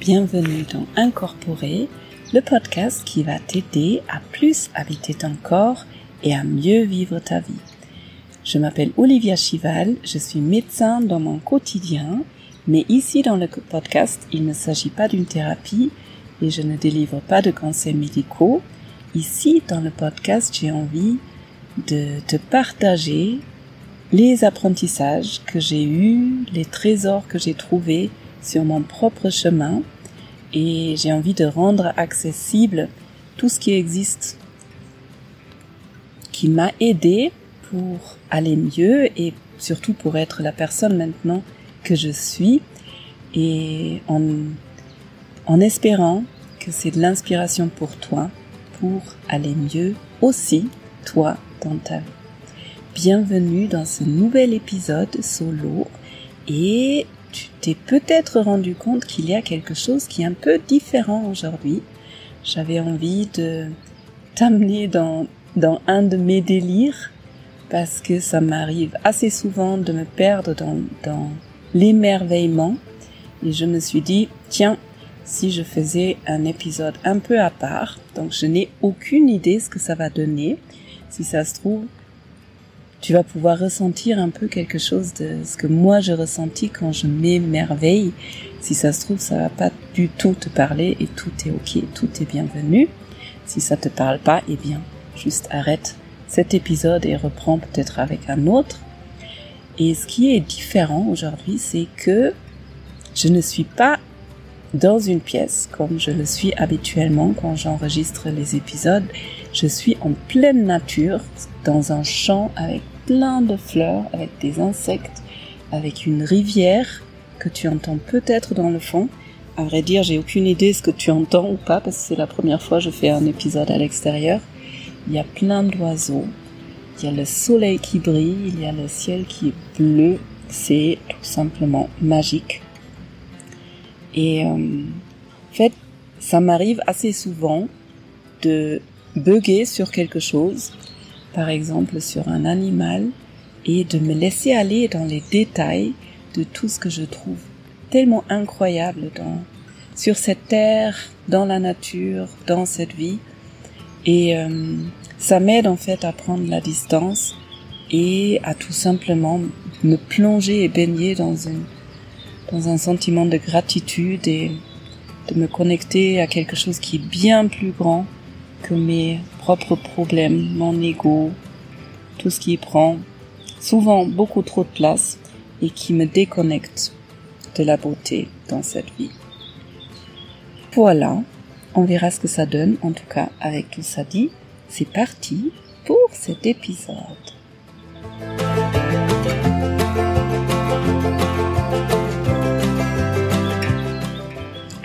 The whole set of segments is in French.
Bienvenue dans Incorporé, le podcast qui va t'aider à plus habiter ton corps et à mieux vivre ta vie. Je m'appelle Olivia Chival, je suis médecin dans mon quotidien, mais ici dans le podcast, il ne s'agit pas d'une thérapie et je ne délivre pas de conseils médicaux. Ici, dans le podcast, j'ai envie de te partager les apprentissages que j'ai eus, les trésors que j'ai trouvés sur mon propre chemin, et j'ai envie de rendre accessible tout ce qui existe, qui m'a aidé pour aller mieux et surtout pour être la personne maintenant que je suis, et en espérant que c'est de l'inspiration pour toi, pour aller mieux aussi, toi, dans ta vie. Bienvenue dans ce nouvel épisode solo, et tu t'es peut-être rendu compte qu'il y a quelque chose qui est un peu différent aujourd'hui. J'avais envie de t'amener dans un de mes délires, parce que ça m'arrive assez souvent de me perdre dans l'émerveillement, et je me suis dit, tiens, si je faisais un épisode un peu à part, donc je n'ai aucune idée ce que ça va donner. Si ça se trouve, tu vas pouvoir ressentir un peu quelque chose de ce que moi je ressentis quand je m'émerveille. Si ça se trouve, ça va pas du tout te parler et tout est ok, tout est bienvenu. Si ça te parle pas, eh bien, juste arrête cet épisode et reprends peut-être avec un autre. Et ce qui est différent aujourd'hui, c'est que je ne suis pas dans une pièce comme je le suis habituellement quand j'enregistre les épisodes. Je suis en pleine nature, dans un champ avec plein de fleurs, avec des insectes, avec une rivière que tu entends peut-être dans le fond. À vrai dire, j'ai aucune idée ce que tu entends ou pas, parce que c'est la première fois que je fais un épisode à l'extérieur. Il y a plein d'oiseaux, il y a le soleil qui brille, il y a le ciel qui est bleu, c'est tout simplement magique. Et en fait, ça m'arrive assez souvent de bugger sur quelque chose, par exemple sur un animal, et de me laisser aller dans les détails de tout ce que je trouve tellement incroyable sur cette terre, dans la nature, dans cette vie. Et ça m'aide en fait à prendre la distance et à tout simplement me plonger et baigner dans un sentiment de gratitude et de me connecter à quelque chose qui est bien plus grand que mes propres problèmes, mon ego, tout ce qui prend souvent beaucoup trop de place et qui me déconnecte de la beauté dans cette vie. Voilà, on verra ce que ça donne. En tout cas, avec tout ça dit, c'est parti pour cet épisode.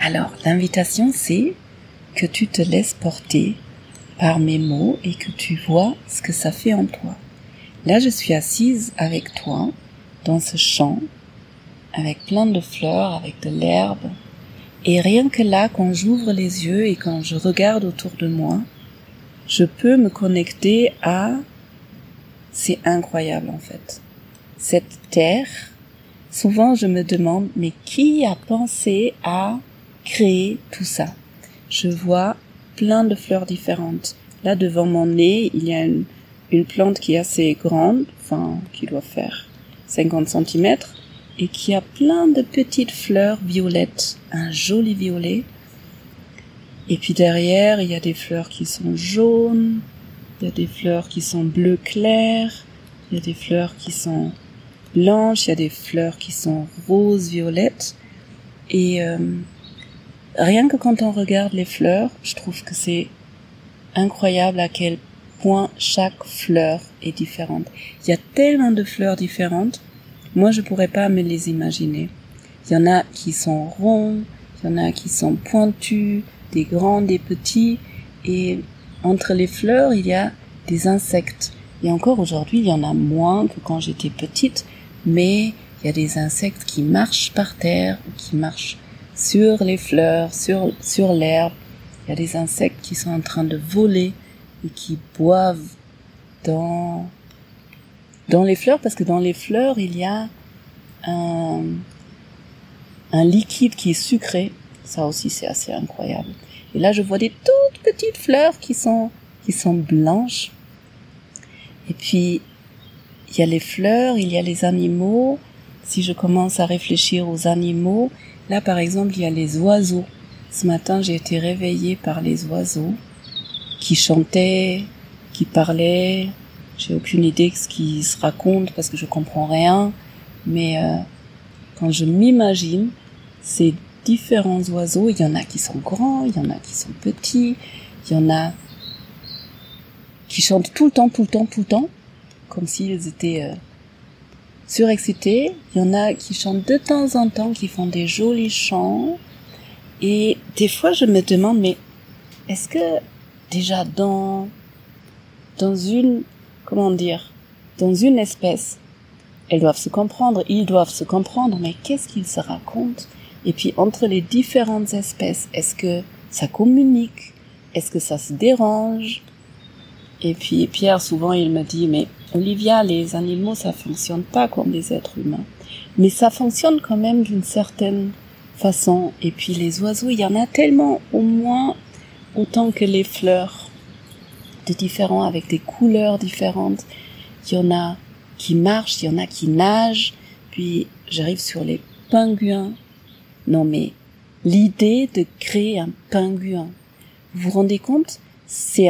Alors, l'invitation, c'est que tu te laisses porter par mes mots et que tu vois ce que ça fait en toi. Là, je suis assise avec toi dans ce champ, avec plein de fleurs, avec de l'herbe. Et rien que là, quand j'ouvre les yeux et quand je regarde autour de moi, je peux me connecter à... C'est incroyable en fait. Cette terre, souvent je me demande, mais qui a pensé à créer tout ça? Je vois plein de fleurs différentes. Là, devant mon nez, il y a une plante qui est assez grande, qui doit faire 50 cm, et qui a plein de petites fleurs violettes, un joli violet. Et puis derrière, il y a des fleurs qui sont jaunes, il y a des fleurs qui sont bleu clair, il y a des fleurs qui sont blanches, il y a des fleurs qui sont rose-violettes. Et rien que quand on regarde les fleurs, je trouve que c'est incroyable à quel point chaque fleur est différente. Il y a tellement de fleurs différentes, moi je pourrais pas me les imaginer. Il y en a qui sont ronds, il y en a qui sont pointus, des grands, des petits, et entre les fleurs il y a des insectes. Et encore aujourd'hui il y en a moins que quand j'étais petite, mais il y a des insectes qui marchent par terre, ou qui marchent sur les fleurs, sur l'herbe. Il y a des insectes qui sont en train de voler et qui boivent dans les fleurs, parce que dans les fleurs, il y a un liquide qui est sucré. Ça aussi, c'est assez incroyable. Et là, je vois des toutes petites fleurs qui sont blanches. Et puis, il y a les fleurs, il y a les animaux. Si je commence à réfléchir aux animaux, là, par exemple, il y a les oiseaux. Ce matin, j'ai été réveillée par les oiseaux qui chantaient, qui parlaient. J'ai aucune idée de ce qu'ils se racontent parce que je comprends rien. Mais quand je m'imagine ces différents oiseaux, il y en a qui sont grands, il y en a qui sont petits, il y en a qui chantent tout le temps, comme s'ils étaient surexcités. Il y en a qui chantent de temps en temps, qui font des jolis chants. Et des fois, je me demande, mais est-ce que déjà dans une, dans une espèce, ils doivent se comprendre, mais qu'est-ce qu'ils se racontent? Et puis, entre les différentes espèces, est-ce que ça communique? Est-ce que ça se dérange? Et puis, Pierre, souvent, il me dit, mais Olivia, les animaux, ça fonctionne pas comme les êtres humains. Mais ça fonctionne quand même d'une certaine façon. Et puis, les oiseaux, il y en a tellement, au moins, autant que les fleurs, de différents, avec des couleurs différentes. Il y en a qui marchent, il y en a qui nagent. Puis, j'arrive sur les pingouins. Non, mais l'idée de créer un pingouin, vous vous rendez compte? C'est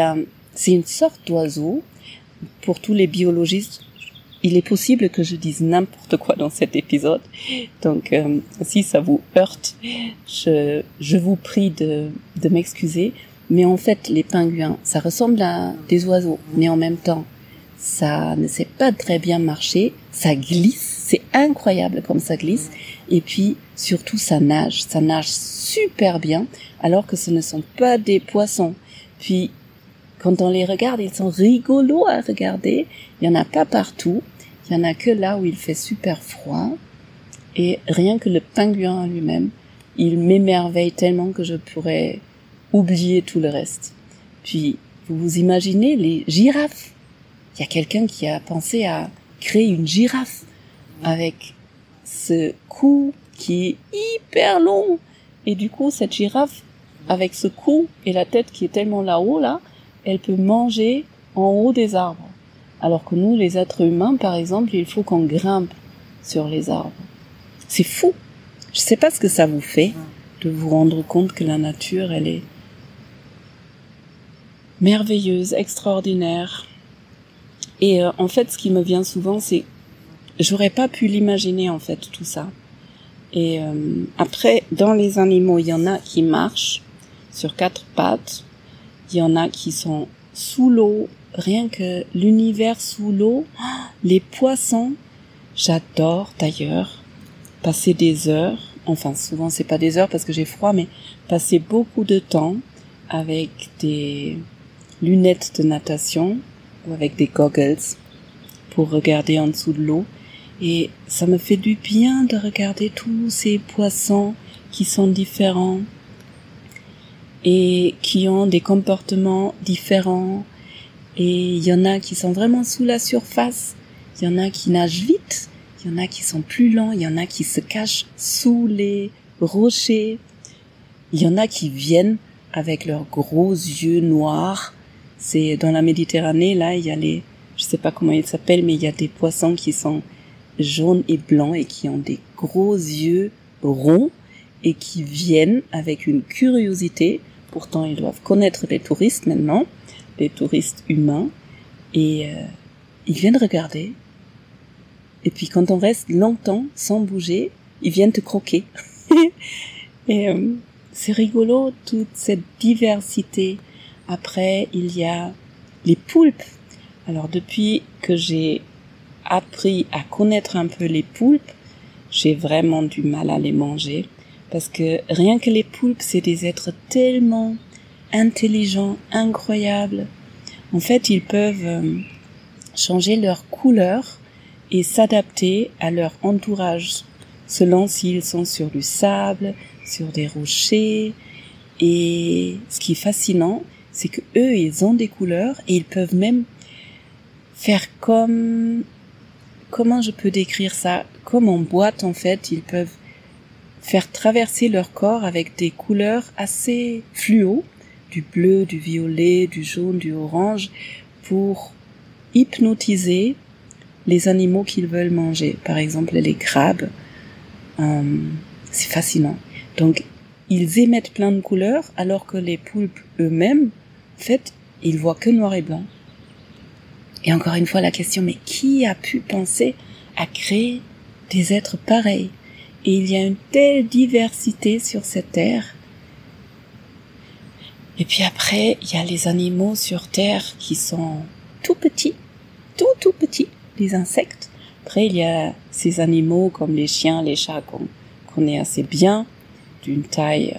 une sorte d'oiseau. Pour tous les biologistes, il est possible que je dise n'importe quoi dans cet épisode. Donc, si ça vous heurte, je vous prie de m'excuser. Mais en fait, les pingouins, ça ressemble à des oiseaux. Mais en même temps, ça ne sait pas très bien marcher. Ça glisse. C'est incroyable comme ça glisse. Et puis, surtout, ça nage. Ça nage super bien, alors que ce ne sont pas des poissons. Puis, quand on les regarde, ils sont rigolos à regarder. Il y en a pas partout. Il y en a que là où il fait super froid. Et rien que le pingouin lui-même, il m'émerveille tellement que je pourrais oublier tout le reste. Puis, vous vous imaginez les girafes. Il y a quelqu'un qui a pensé à créer une girafe avec ce cou qui est hyper long. Et du coup, cette girafe, avec ce cou et la tête qui est tellement là-haut, là, elle peut manger en haut des arbres. Alors que nous, les êtres humains, par exemple, il faut qu'on grimpe sur les arbres. C'est fou. Je sais pas ce que ça vous fait de vous rendre compte que la nature, elle est merveilleuse, extraordinaire. Et en fait, ce qui me vient souvent, c'est j'aurais pas pu l'imaginer, en fait, tout ça. Et après, dans les animaux, il y en a qui marchent sur 4 pattes. Il y en a qui sont sous l'eau, rien que l'univers sous l'eau. Les poissons, j'adore d'ailleurs passer des heures, enfin souvent c'est pas des heures parce que j'ai froid, mais passer beaucoup de temps avec des lunettes de natation ou avec des goggles pour regarder en dessous de l'eau. Et ça me fait du bien de regarder tous ces poissons qui sont différents et qui ont des comportements différents. Et il y en a qui sont vraiment sous la surface, il y en a qui nagent vite, il y en a qui sont plus lents, il y en a qui se cachent sous les rochers, il y en a qui viennent avec leurs gros yeux noirs. C'est dans la Méditerranée, là, il y a je sais pas comment ils s'appellent, mais il y a des poissons qui sont jaunes et blancs et qui ont des gros yeux ronds et qui viennent avec une curiosité. Pourtant, ils doivent connaître les touristes maintenant, les touristes humains, et ils viennent regarder. Et puis quand on reste longtemps sans bouger, ils viennent te croquer. Et c'est rigolo, toute cette diversité. Après, il y a les poulpes. Alors depuis que j'ai appris à connaître un peu les poulpes, j'ai vraiment du mal à les manger. Parce que rien que les poulpes, c'est des êtres tellement intelligents, incroyables. En fait, ils peuvent changer leur couleur et s'adapter à leur entourage, selon s'ils sont sur du sable, sur des rochers. Et ce qui est fascinant, c'est que eux, ils ont des couleurs et ils peuvent même faire comment je peux décrire ça? Comme en boîte, en fait, ils peuvent faire traverser leur corps avec des couleurs assez fluo, du bleu, du violet, du jaune, du orange, pour hypnotiser les animaux qu'ils veulent manger. Par exemple, les crabes, c'est fascinant. Donc, ils émettent plein de couleurs, alors que les poulpes eux-mêmes, en fait, ils voient que noir et blanc. Et encore une fois, la question, mais qui a pu penser à créer des êtres pareils? Et il y a une telle diversité sur cette terre. Et puis après, il y a les animaux sur terre qui sont tout petits, tout petits, les insectes. Après, il y a ces animaux comme les chiens, les chats qu'on connaît assez bien, d'une taille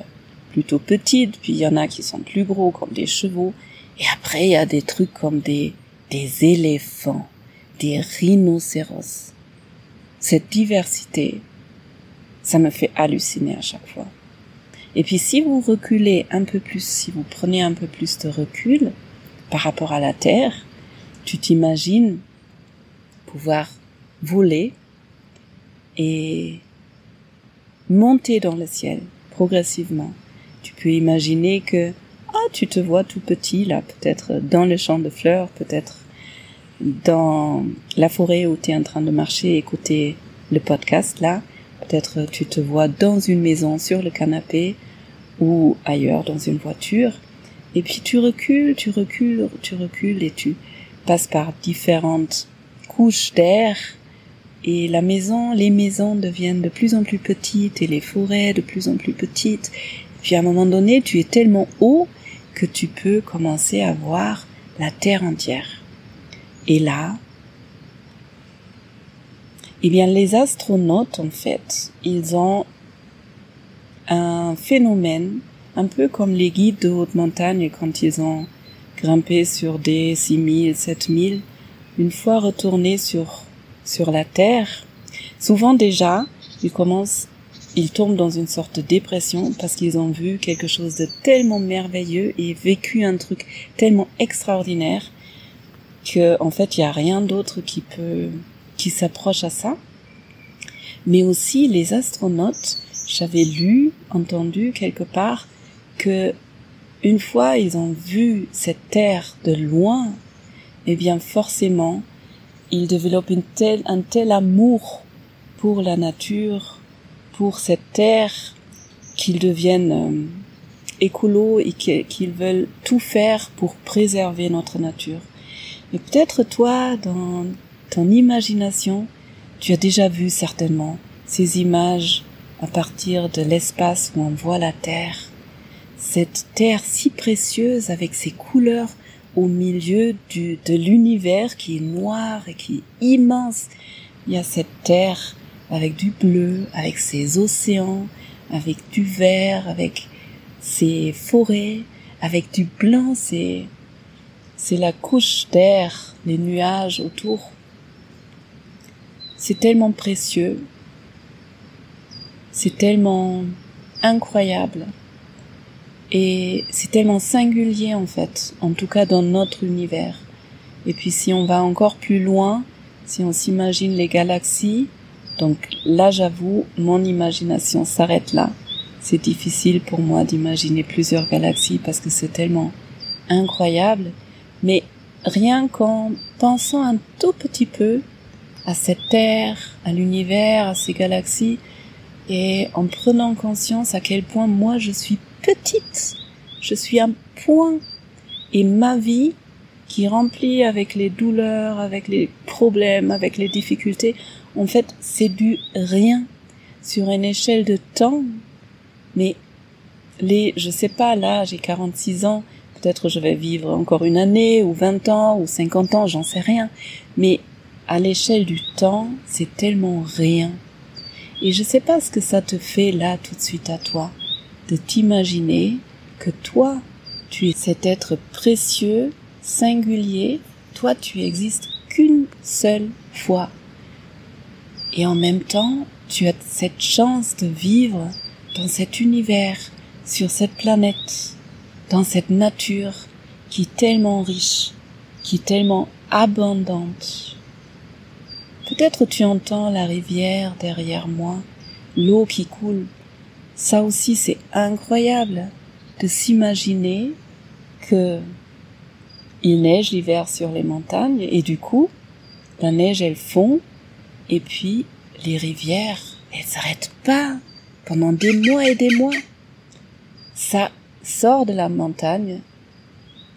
plutôt petite. Puis il y en a qui sont plus gros, comme des chevaux. Et après, il y a des trucs comme des éléphants, des rhinocéros. Cette diversité, ça me fait halluciner à chaque fois. Et puis si vous reculez un peu plus, si vous prenez un peu plus de recul par rapport à la Terre, tu t'imagines pouvoir voler et monter dans le ciel progressivement. Tu peux imaginer que tu te vois tout petit là, peut-être dans le champ de fleurs, peut-être dans la forêt où tu es en train de marcher et écouter le podcast là. Peut-être tu te vois dans une maison, sur le canapé ou ailleurs, dans une voiture. Et puis tu recules et tu passes par différentes couches d'air. Et les maisons deviennent de plus en plus petites et les forêts de plus en plus petites. Et puis à un moment donné, tu es tellement haut que tu peux commencer à voir la terre entière. Et là, les astronautes, en fait, ils ont un phénomène, un peu comme les guides de haute montagne quand ils ont grimpé sur des 6000, 7000, une fois retournés sur la Terre, souvent déjà, ils tombent dans une sorte de dépression parce qu'ils ont vu quelque chose de tellement merveilleux et vécu un truc tellement extraordinaire que, en fait, il y a rien d'autre qui s'approche à ça. Mais aussi les astronautes, j'avais entendu quelque part que une fois ils ont vu cette terre de loin, eh bien forcément ils développent un tel amour pour la nature, pour cette terre, qu'ils deviennent écolos et qu'ils veulent tout faire pour préserver notre nature. Et peut-être toi, dans ton imagination, tu as déjà vu certainement ces images à partir de l'espace où on voit la Terre. Cette Terre si précieuse avec ses couleurs au milieu de l'univers qui est noir et qui est immense. Il y a cette Terre avec du bleu, avec ses océans, avec du vert, avec ses forêts, avec du blanc, c'est la couche d'air, les nuages autour. C'est tellement précieux, c'est tellement incroyable et c'est tellement singulier en fait, en tout cas dans notre univers. Et puis si on va encore plus loin, si on s'imagine les galaxies, donc là j'avoue, mon imagination s'arrête là. C'est difficile pour moi d'imaginer plusieurs galaxies parce que c'est tellement incroyable, mais rien qu'en pensant un tout petit peu à cette Terre, à l'univers, à ces galaxies, et en prenant conscience à quel point moi je suis petite, je suis un point, et ma vie qui est remplie avec les douleurs, avec les problèmes, avec les difficultés, en fait c'est du rien sur une échelle de temps. Mais je sais pas, là j'ai 46 ans, peut-être je vais vivre encore une année ou 20 ans ou 50 ans, j'en sais rien, mais à l'échelle du temps, c'est tellement rien. Et je sais pas ce que ça te fait là tout de suite à toi, de t'imaginer que toi, tu es cet être précieux, singulier, toi tu existes qu'une seule fois. Et en même temps, tu as cette chance de vivre dans cet univers, sur cette planète, dans cette nature qui est tellement riche, qui est tellement abondante. Peut-être tu entends la rivière derrière moi, l'eau qui coule, Ça aussi, c'est incroyable de s'imaginer que il neige l'hiver sur les montagnes et du coup, la neige, elle fond et puis les rivières, elles s'arrêtent pas pendant des mois et des mois. Ça sort de la montagne,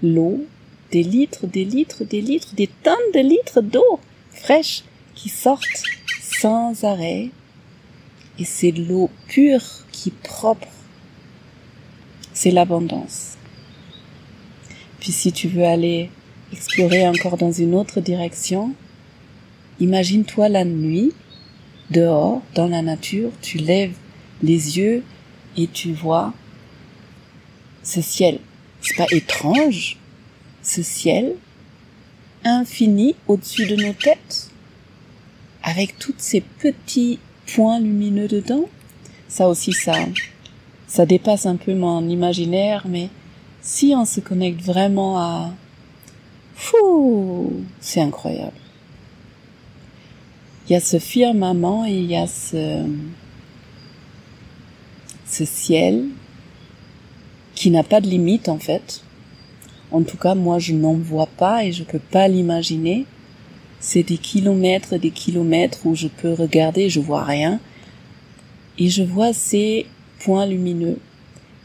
l'eau, des litres, des litres, des litres, des tonnes de litres d'eau fraîche qui sortent sans arrêt. Et c'est de l'eau pure qui est propre. C'est l'abondance. Puis si tu veux aller explorer encore dans une autre direction, imagine-toi la nuit, dehors, dans la nature, tu lèves les yeux et tu vois ce ciel. C'est pas étrange, ce ciel infini au-dessus de nos têtes, avec tous ces petits points lumineux dedans. Ça aussi, ça dépasse un peu mon imaginaire, mais si on se connecte vraiment à... c'est incroyable. Il y a ce firmament et il y a ce ciel qui n'a pas de limite en fait. En tout cas, moi je n'en vois pas et je peux pas l'imaginer. C'est des kilomètres où je peux regarder, je vois rien. Et je vois ces points lumineux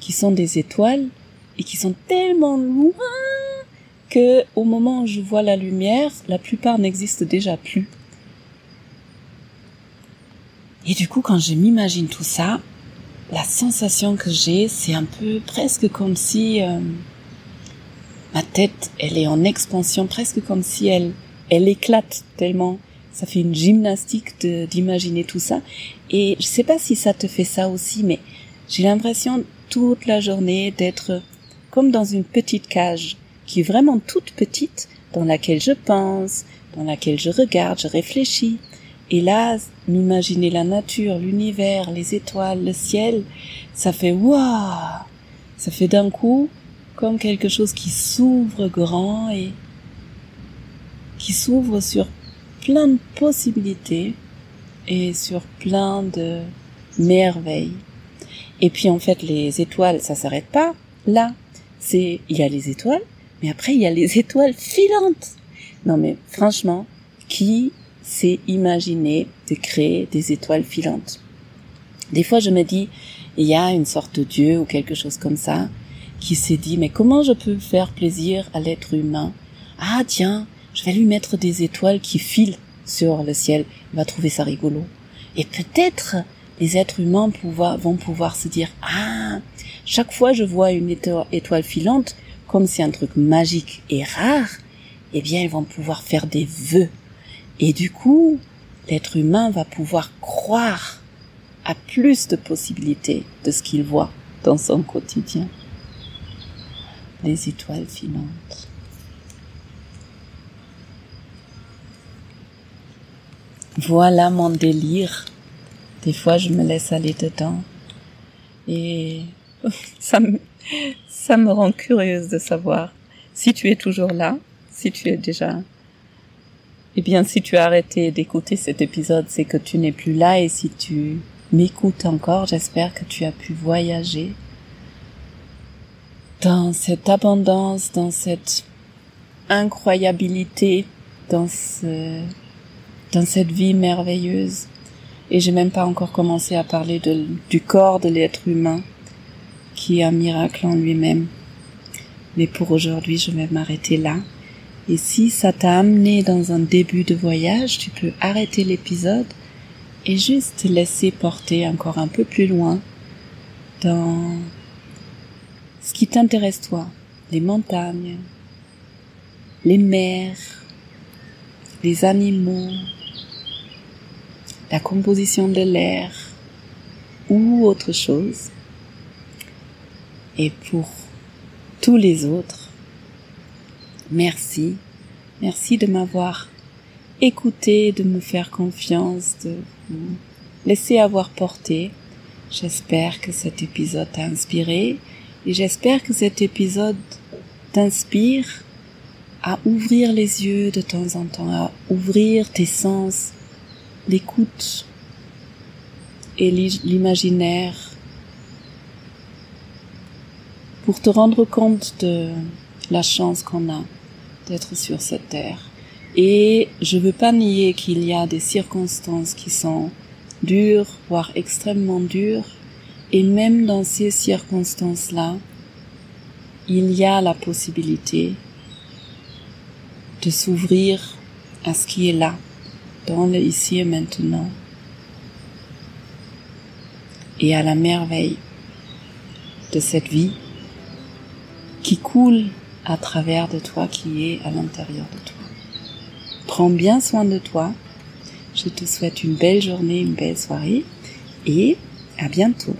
qui sont des étoiles et qui sont tellement loin que au moment où je vois la lumière, la plupart n'existent déjà plus. Et du coup, quand je m'imagine tout ça, la sensation que j'ai, c'est un peu presque comme si ma tête, elle est en expansion, presque comme si elle éclate tellement. Ça fait une gymnastique d'imaginer tout ça. Et je sais pas si ça te fait ça aussi, mais j'ai l'impression toute la journée d'être comme dans une petite cage qui est vraiment toute petite, dans laquelle je pense, dans laquelle je regarde, je réfléchis. Et là, m'imaginer la nature, l'univers, les étoiles, le ciel, ça fait waouh! Ça fait d'un coup comme quelque chose qui s'ouvre grand et qui s'ouvre sur plein de possibilités et sur plein de merveilles. Et puis en fait, les étoiles, ça s'arrête pas là. Il y a les étoiles, mais après il y a les étoiles filantes. Non mais franchement, qui s'est imaginé de créer des étoiles filantes? Des fois je me dis, il y a une sorte de Dieu ou quelque chose comme ça qui s'est dit, mais comment je peux faire plaisir à l'être humain? Ah tiens, je vais lui mettre des étoiles qui filent sur le ciel. Il va trouver ça rigolo. Et peut-être les êtres humains vont pouvoir se dire, ah, chaque fois je vois une étoile filante, comme c'est un truc magique et rare, eh bien ils vont pouvoir faire des vœux. Et du coup, l'être humain va pouvoir croire à plus de possibilités de ce qu'il voit dans son quotidien. Les étoiles filantes. Voilà mon délire. Des fois, je me laisse aller dedans. Et ça me rend curieuse de savoir si tu es toujours là, si tu es déjà... Eh bien, si tu as arrêté d'écouter cet épisode, c'est que tu n'es plus là. Et si tu m'écoutes encore, j'espère que tu as pu voyager dans cette abondance, dans cette incroyabilité, dans cette vie merveilleuse. Et j'ai même pas encore commencé à parler du corps de l'être humain, qui est un miracle en lui-même. Mais pour aujourd'hui, je vais m'arrêter là. Et si ça t'a amené dans un début de voyage, tu peux arrêter l'épisode et juste te laisser porter encore un peu plus loin dans ce qui t'intéresse toi, les montagnes, les mers, les animaux, la composition de l'air ou autre chose. Et pour tous les autres, merci de m'avoir écouté, de me faire confiance, de vous laisser avoir porté. J'espère que cet épisode t'a inspiré et j'espère que cet épisode t'inspire à ouvrir les yeux de temps en temps, à ouvrir tes sens, l'écoute et l'imaginaire pour te rendre compte de la chance qu'on a d'être sur cette terre. Et je veux pas nier qu'il y a des circonstances qui sont dures, voire extrêmement dures, et même dans ces circonstances-là, il y a la possibilité de s'ouvrir à ce qui est là, dans le ici et maintenant, et à la merveille de cette vie qui coule à travers de toi, qui est à l'intérieur de toi. Prends bien soin de toi. Je te souhaite une belle journée, une belle soirée et à bientôt.